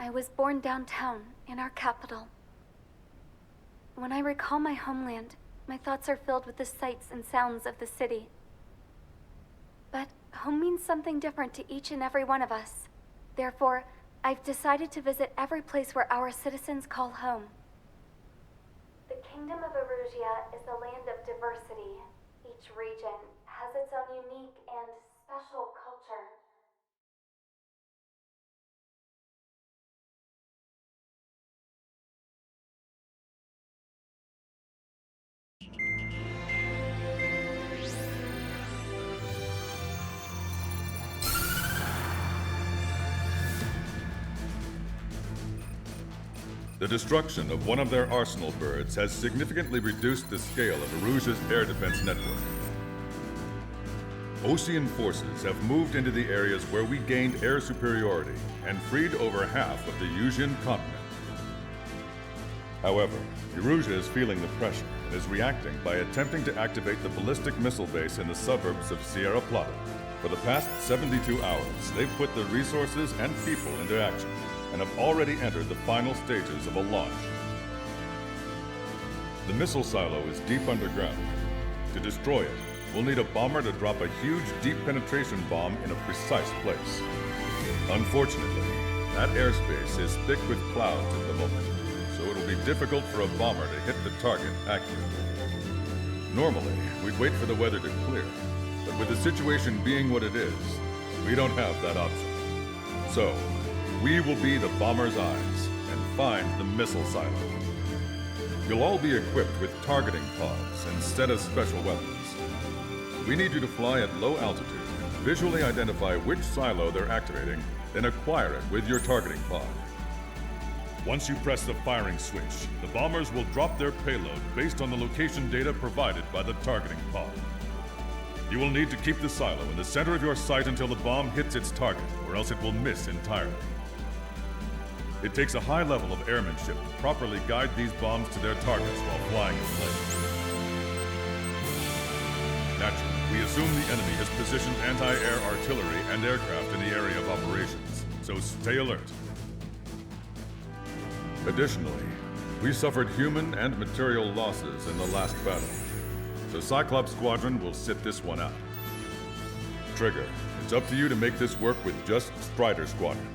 I was born downtown, in our capital. When I recall my homeland, my thoughts are filled with the sights and sounds of the city. But home means something different to each and every one of us. Therefore, I've decided to visit every place where our citizens call home. The Kingdom of Erusia is a land of diversity. Each region has its own unique and special culture. The destruction of one of their arsenal birds has significantly reduced the scale of Erusia's air defense network. Ocean forces have moved into the areas where we gained air superiority and freed over half of the Eusian continent. However, Erusia is feeling the pressure and is reacting by attempting to activate the ballistic missile base in the suburbs of Sierra Plata. For the past 72 hours, they've put their resources and people into action and have already entered the final stages of a launch. The missile silo is deep underground. To destroy it, we'll need a bomber to drop a huge deep penetration bomb in a precise place. Unfortunately, that airspace is thick with clouds at the moment, so it'll be difficult for a bomber to hit the target accurately. Normally, we'd wait for the weather to clear, but with the situation being what it is, we don't have that option. So, we will be the bomber's eyes and find the missile silo. You'll all be equipped with targeting pods instead of special weapons. We need you to fly at low altitude and visually identify which silo they're activating, then acquire it with your targeting pod. Once you press the firing switch, the bombers will drop their payload based on the location data provided by the targeting pod. You will need to keep the silo in the center of your sight until the bomb hits its target, or else it will miss entirely. It takes a high level of airmanship to properly guide these bombs to their targets while flying in plane. Naturally, we assume the enemy has positioned anti-air artillery and aircraft in the area of operations, so stay alert. Additionally, we suffered human and material losses in the last battle, so Cyclops Squadron will sit this one out. Trigger, it's up to you to make this work with just Strider Squadron.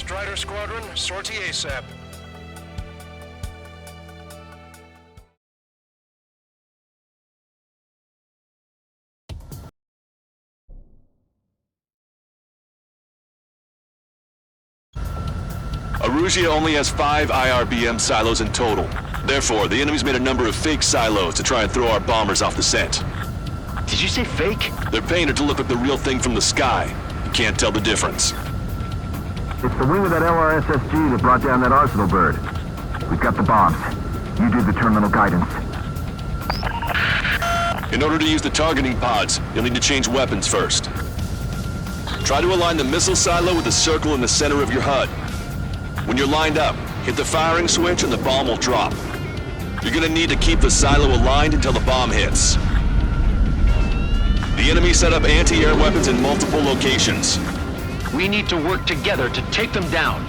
Strider Squadron, sortie ASAP. Erusia only has 5 IRBM silos in total. Therefore, the enemy's made a number of fake silos to try and throw our bombers off the scent. Did you say fake? They're painted to look like the real thing from the sky. You can't tell the difference. It's the wing of that LRSSG that brought down that arsenal bird. We've got the bombs. You do the terminal guidance. In order to use the targeting pods, you'll need to change weapons first. Try to align the missile silo with the circle in the center of your HUD. When you're lined up, hit the firing switch and the bomb will drop. You're gonna need to keep the silo aligned until the bomb hits. The enemy set up anti-air weapons in multiple locations. We need to work together to take them down.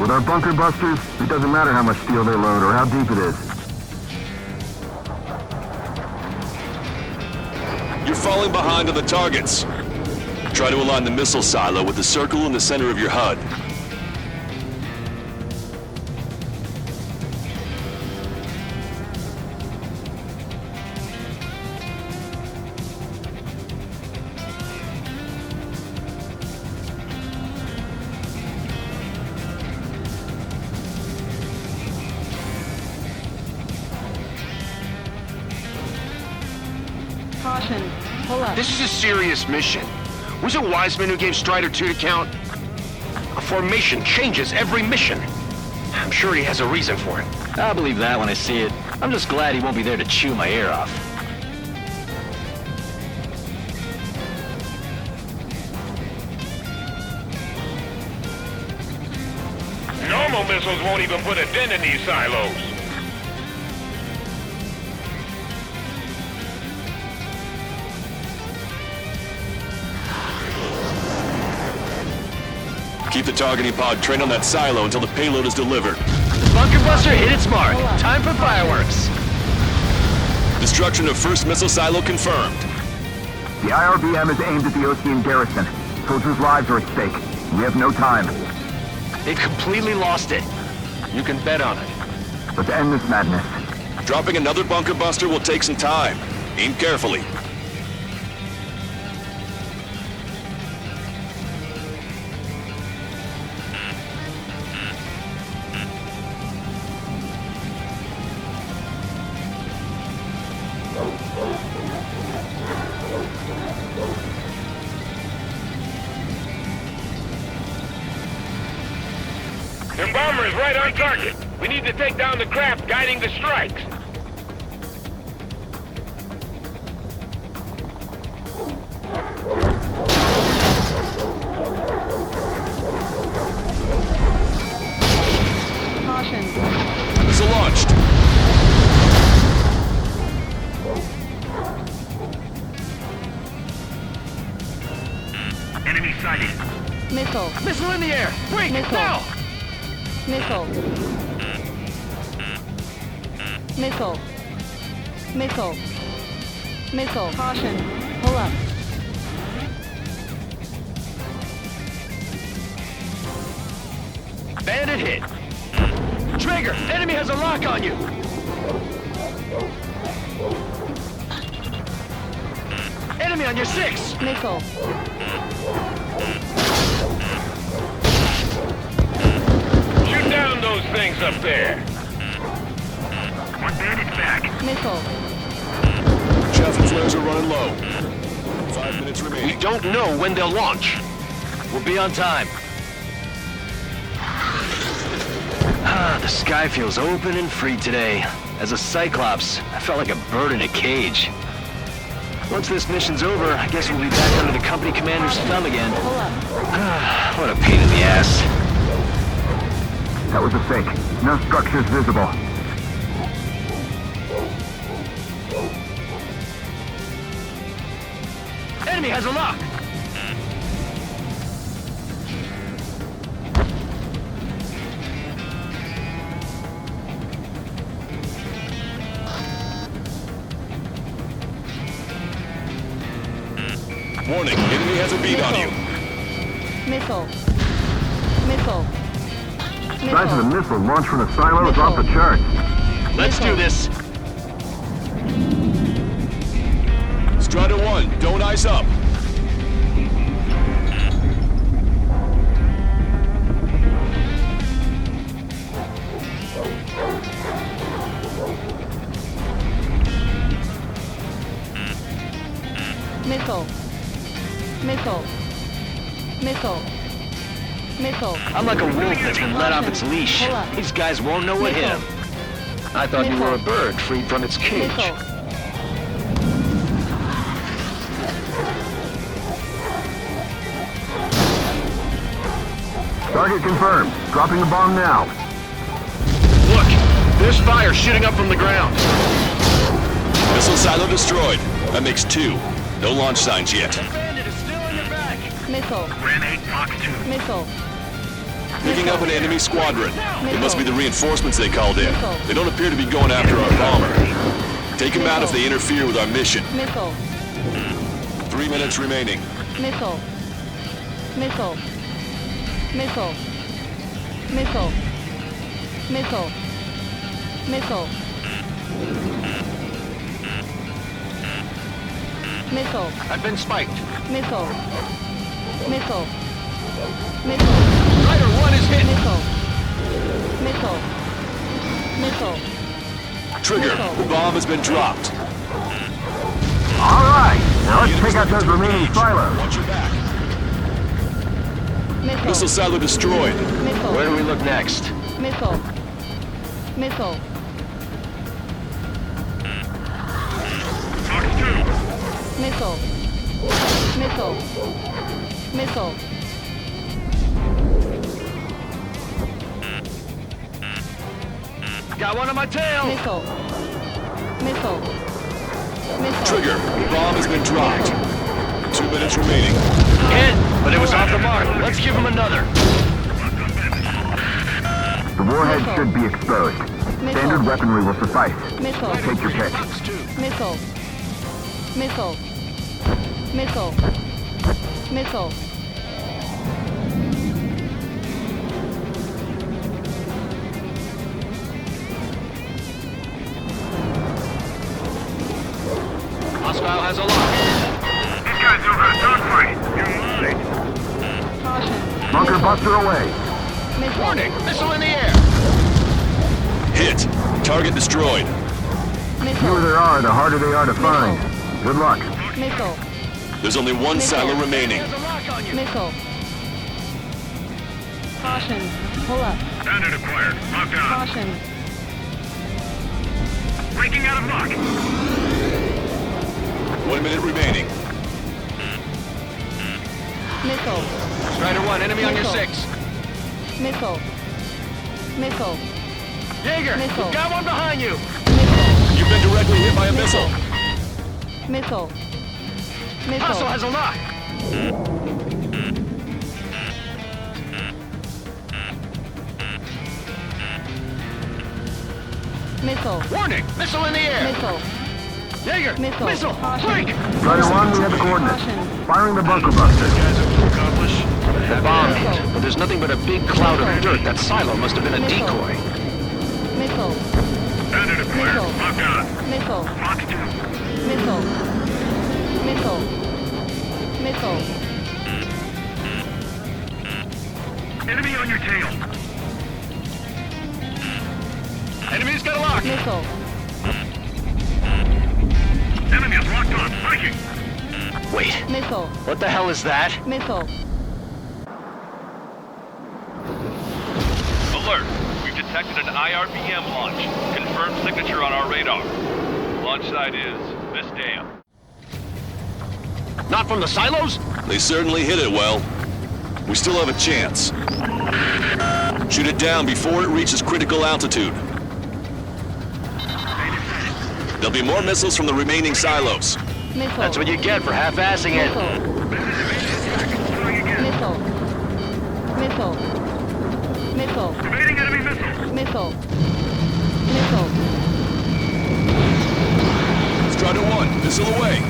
With our bunker busters, it doesn't matter how much steel they load or how deep it is. You're falling behind on the targets. Try to align the missile silo with the circle in the center of your HUD. Caution. Pull up. This is a serious mission. Was it Wiseman who gave Strider 2 to count? A formation changes every mission. I'm sure he has a reason for it. I'll believe that when I see it. I'm just glad he won't be there to chew my ear off. Normal missiles won't even put a dent in these silos. Keep the targeting pod trained on that silo until the payload is delivered. The bunker buster hit its mark. Time for fireworks. Destruction of first missile silo confirmed. The IRBM is aimed at the Ocean garrison. Soldiers' lives are at stake. We have no time. They've completely lost it. You can bet on it. Let's end this madness. Dropping another bunker buster will take some time. Aim carefully. The bomber is right on target. We need to take down the craft guiding the strikes. Caution. Missile launched. Enemy sighted. Missile. Missile in the air! Quick, Missile. now! Missile. Missile. Missile. Missile. Caution. Pull up. Bandit hit. Traeger, enemy has a lock on you. Enemy on your 6. Missile. Shoot down those things up there. One bandit's back. Missile. Chaff flares are running low. 5 minutes We remaining. don't know when they'll launch. We'll be on time. The sky feels open and free today. As a Cyclops, I felt like a bird in a cage. Once this mission's over, I guess we'll be back under the company commander's thumb again. Pull up. What a pain in the ass. That was a fake. No structures visible. Enemy has a lock. Warning, enemy has a bead on you. Missile. Missile. Size of the Missile. missile launched from the silo is off the Missile. charts. Let's do this. Strider 1, don't ice up. Missile. Missile. Missile. Missile. I'm like a wolf that's been let off its leash. Pull up. These guys won't know what hit him. I thought you were a bird freed from its cage. Missile. Target confirmed. Dropping the bomb now. Look, there's fire shooting up from the ground. Missile silo destroyed. That makes 2. No launch signs yet. Bandit is still in your back. Missile. Ram 8 Fox 2. Missile. Picking up an enemy squadron. It must be the reinforcements they called in. Missile. They don't appear to be going after our bomber. Take them out if they interfere with our mission. Missile. 3 minutes remaining. Missile. Missile. Missile. Missile. Missile. Missile. Missile. I've been spiked. Missile. Missile. Missile. Strider 1 is hit. Missile. Missile. Missile. Trigger, the bomb has been dropped. All right, now let's take out those remaining silos. Watch your back. Missile. Missile silo destroyed. Missile. Where do we look next? Missile. Missile. Missile. Missile. Missile. Got one on my tail. Missile. Missile. Missile. Trigger, the bomb has been dropped. 2 minutes remaining. Hit, but it was off the mark. Let's give him another. The warhead should be exposed. Standard weaponry will suffice. Missile. Take your pick. Missile. Missile. Missile. Missile. Hostile has a lock. These guys know how to dogfight. You're mine. Caution. Bunker buster away. Missile. Warning, missile in the air. Hit. Target destroyed. The fewer Missile. there are, the harder they are to find. Good luck. Missile. There's only one Missile. silo remaining. There's a lock on you. Missile. Caution. Pull up. Standard acquired. Locked on. Caution. Breaking out of lock. 1 minute remaining. Missile. Strider 1, enemy on your Missile. 6. Missile. Missile. Jaeger, Missile. we've got one behind you. Missile. You've been directly hit by a missile. Missile. Hostile Missile. has a lock. Missile. Warning, missile in the air. Missile. Jaeger, Missile. missile, Caution. break. Strider 1, we have the coordinates. Caution. Firing the bunker buster. Guys are to accomplish. The bomb Missile. hit, but there's nothing but a big cloud of dirt. That silo must have been a Missile. decoy. Missile. Standard acquired. Missile. Locked on. Missile. Locked two. Missile. Missile. Missile. Enemy on your tail. Enemy's got a lock. Missile. Enemy is locked on. Breaking. Wait, Missile. what the hell is that? Missile. Alert! We've detected an IRBM launch. Confirmed signature on our radar. Launch site is this dam. Not from the silos? They certainly hit it well. We still have a chance. Shoot it down before it reaches critical altitude. There'll be more missiles from the remaining silos. Missile. That's what you get for half-assing it. Missile. Missile. Missile. Missile. Evading enemy missile. Missile. Missile. Strider 1, missile away.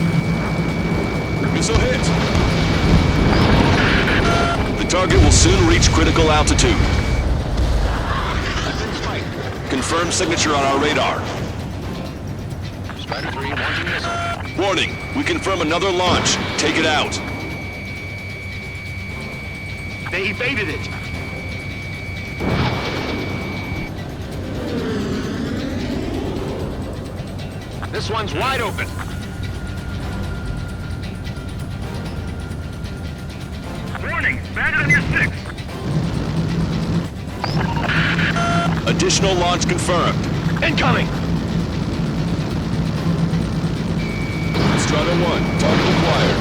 Missile hit. The target will soon reach critical altitude. Confirmed signature on our radar. Strider 3 launching missile. Warning, we confirm another launch. Take it out. They evaded it. This one's wide open. Warning. Bandit on your 6. Additional launch confirmed. Incoming. Strider 1, target acquired.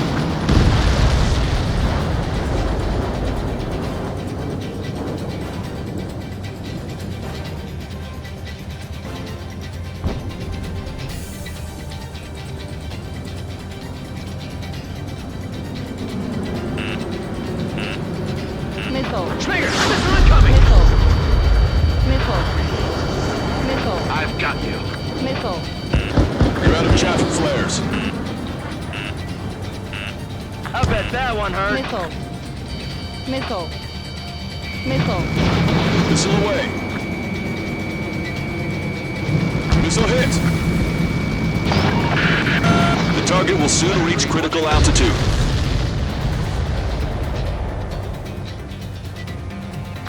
Missile. Schminger, missile incoming. Missile. You're out of traffic flares. I bet that one hurt. Missile. Missile. Missile. Missile away. Missile hit. The target will soon reach critical altitude.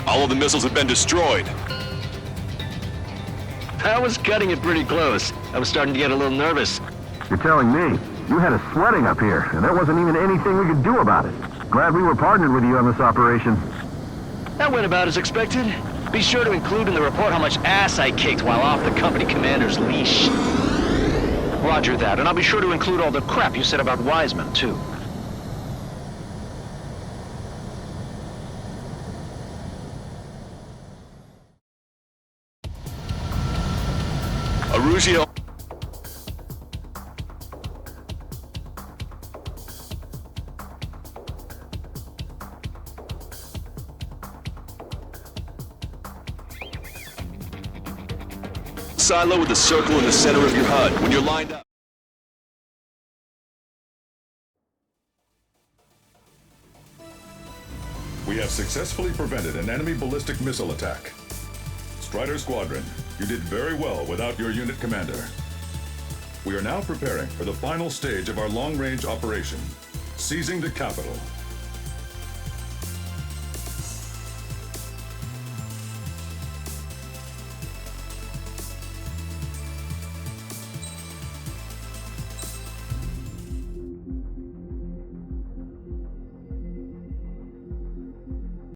All of the missiles have been destroyed. That was cutting it pretty close. I was starting to get a little nervous. You're telling me? You had us sweating up here, and there wasn't even anything we could do about it. Glad we were partnered with you on this operation. That went about as expected. Be sure to include in the report how much ass I kicked while off the company commander's leash. Roger that, and I'll be sure to include all the crap you said about Wiseman, too. Arugio. Silo with a circle in the center of your HUD. When you're lined up. We have successfully prevented an enemy ballistic missile attack. Strider Squadron, you did very well without your unit commander. We are now preparing for the final stage of our long-range operation, seizing the capital.